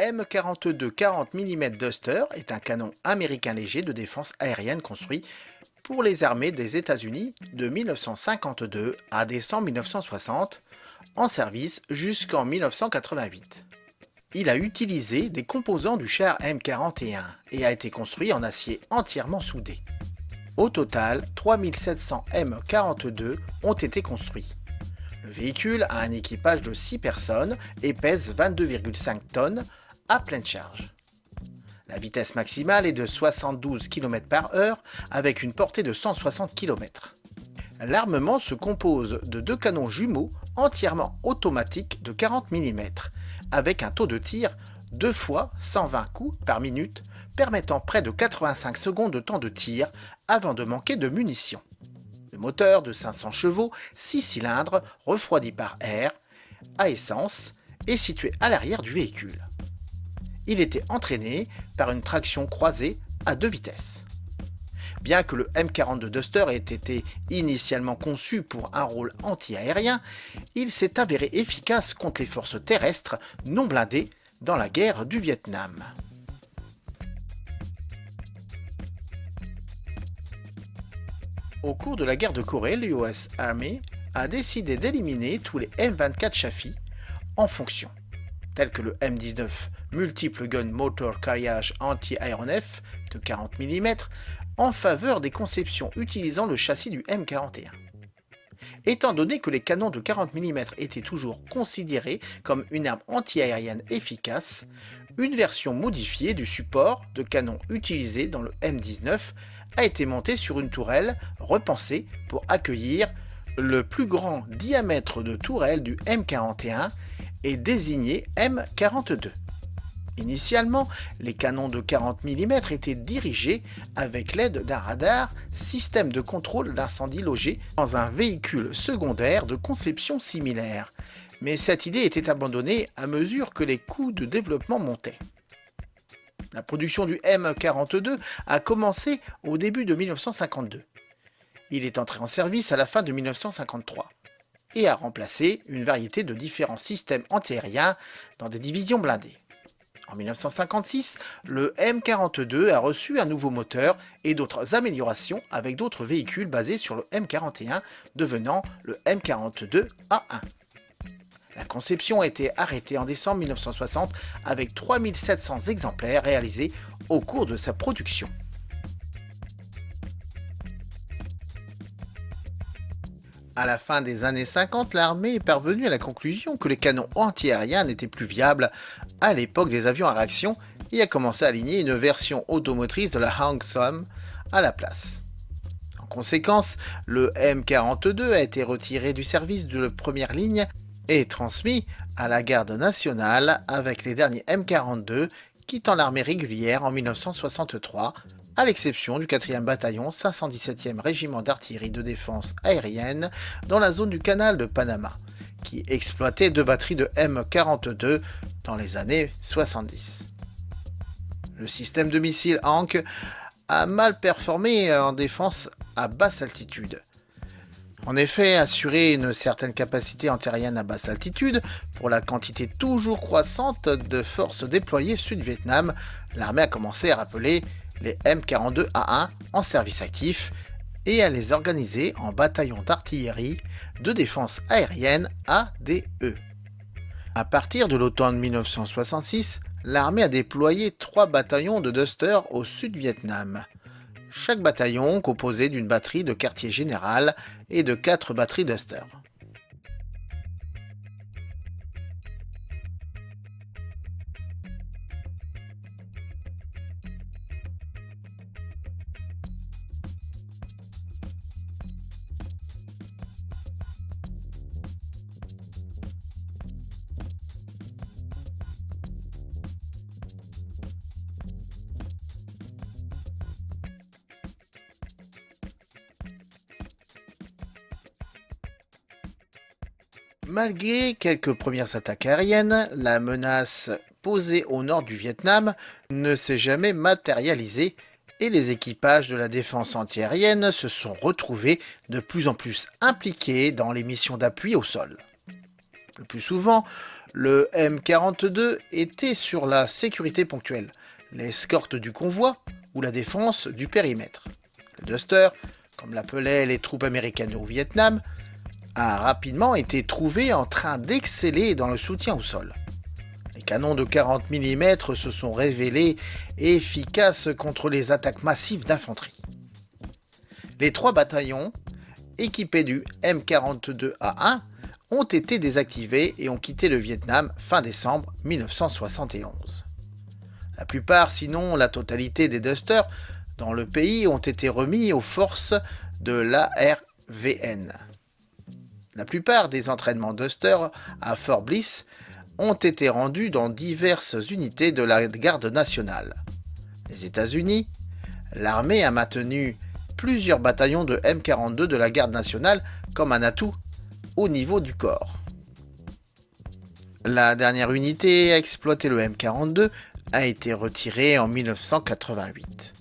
M42 40 mm Duster est un canon américain léger de défense aérienne construit pour les armées des États-Unis de 1952 à décembre 1960, en service jusqu'en 1988. Il a utilisé des composants du char M41 et a été construit en acier entièrement soudé. Au total, 3700 M42 ont été construits. Le véhicule a un équipage de 6 personnes et pèse 22,5 tonnes à pleine charge. La vitesse maximale est de 72 km/h avec une portée de 160 km. L'armement se compose de 2 canons jumeaux entièrement automatiques de 40 mm avec un taux de tir 2 fois 120 coups par minute permettant près de 85 secondes de temps de tir avant de manquer de munitions. Le moteur de 500 chevaux, 6 cylindres, refroidi par air, à essence, est situé à l'arrière du véhicule. Il était entraîné par une traction croisée à 2 vitesses. Bien que le M42 Duster ait été initialement conçu pour un rôle anti-aérien, il s'est avéré efficace contre les forces terrestres non blindées dans la guerre du Vietnam. Au cours de la guerre de Corée, l'US Army a décidé d'éliminer tous les M24 Chaffee en fonction, tels que le M19 Multiple Gun Motor Carriage Anti-Aéronef de 40 mm, en faveur des conceptions utilisant le châssis du M41. Étant donné que les canons de 40 mm étaient toujours considérés comme une arme anti-aérienne efficace, une version modifiée du support de canon utilisé dans le M19 a été montée sur une tourelle repensée pour accueillir le plus grand diamètre de tourelle du M41 et désigné M42. Initialement, les canons de 40 mm étaient dirigés avec l'aide d'un radar, système de contrôle d'incendie logé dans un véhicule secondaire de conception similaire. Mais cette idée était abandonnée à mesure que les coûts de développement montaient. La production du M42 a commencé au début de 1952. Il est entré en service à la fin de 1953 et a remplacé une variété de différents systèmes antiaériens dans des divisions blindées. En 1956, le M42 a reçu un nouveau moteur et d'autres améliorations avec d'autres véhicules basés sur le M41, devenant le M42A1. La conception a été arrêtée en décembre 1960 avec 3700 exemplaires réalisés au cours de sa production. À la fin des années 50, l'armée est parvenue à la conclusion que les canons anti-aériens n'étaient plus viables à l'époque des avions à réaction et a commencé à aligner une version automotrice de la Hang Som à la place. En conséquence, le M42 a été retiré du service de première ligne et transmis à la garde nationale avec les derniers M42 quittant l'armée régulière en 1963, à l'exception du 4e bataillon 517e régiment d'artillerie de défense aérienne dans la zone du canal de Panama, qui exploitait 2 batteries de M42 dans les années 70. Le système de missiles Hank a mal performé en défense à basse altitude. En effet, assurer une certaine capacité antiaérienne à basse altitude, pour la quantité toujours croissante de forces déployées sud-Vietnam, l'armée a commencé à rappeler les M42A1 en service actif et à les organiser en bataillons d'artillerie de défense aérienne ADE. À partir de l'automne 1966, l'armée a déployé 3 bataillons de Duster au sud-Vietnam. Chaque bataillon composé d'une batterie de quartier général et de 4 batteries Duster. Malgré quelques premières attaques aériennes, la menace posée au nord du Vietnam ne s'est jamais matérialisée et les équipages de la défense antiaérienne se sont retrouvés de plus en plus impliqués dans les missions d'appui au sol. Le plus souvent, Le M42 était sur la sécurité ponctuelle, l'escorte du convoi ou la défense du périmètre. Le Duster, comme l'appelaient les troupes américaines au Vietnam, a rapidement été trouvé en train d'exceller dans le soutien au sol. Les canons de 40 mm se sont révélés efficaces contre les attaques massives d'infanterie. Les 3 bataillons, équipés du M42A1, ont été désactivés et ont quitté le Vietnam fin décembre 1971. La plupart, sinon la totalité des Dusters dans le pays ont été remis aux forces de l'ARVN. La plupart des entraînements Duster à Fort Bliss ont été rendus dans diverses unités de la garde nationale. Les États-Unis, l'armée a maintenu plusieurs bataillons de M42 de la garde nationale comme un atout au niveau du corps. La dernière unité à exploiter le M42 a été retirée en 1988.